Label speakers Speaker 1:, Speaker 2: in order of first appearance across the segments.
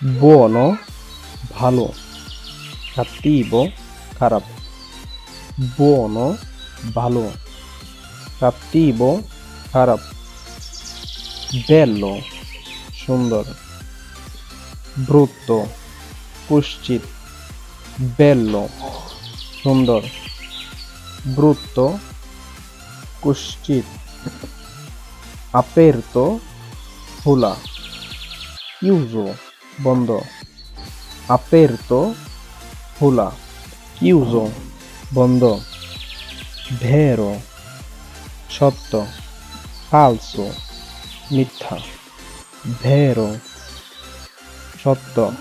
Speaker 1: buono ভালো, cattivo খারাপ। buono ভালো, cattivo খারাপ। bello সুন্দর, brutto কুৎসিত। bello সুন্দর, brutto কুৎসিত। aperto খোলা, chiuso বন্ধ। aperto খোলা, chiuso বন্ধ। vero সত্য, falso মিথ্যা। vero সত্য,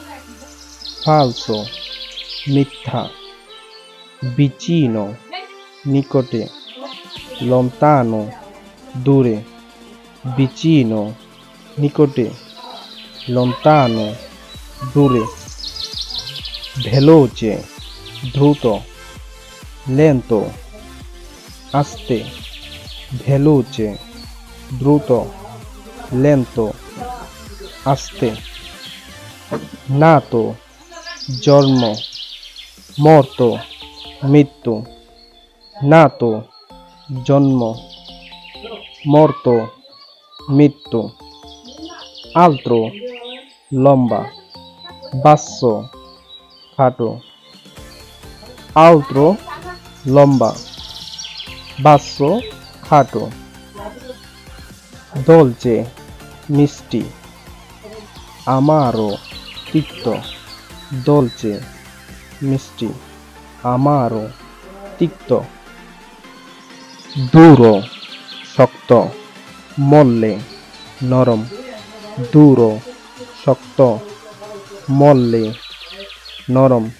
Speaker 1: falso মিথ্যা। vicino নিকটে, lontano দূরে। vicino নিকটে, lontano দূরে। veloce দ্রুত, lento আস্তে। veloce দ্রুত, lento আস্তে। nato জন্ম, morto মৃত্যু। nato জন্ম, morto মৃত্যু। altro লম্বা, basso খাটো। altro লম্বা, basso খাটো। dolce মিষ্টি, amaro তিক্ত। dolce মিষ্টি, amaro তিক্ত। duro শক্ত, molle নরম। duro শক্ত, molle নরম।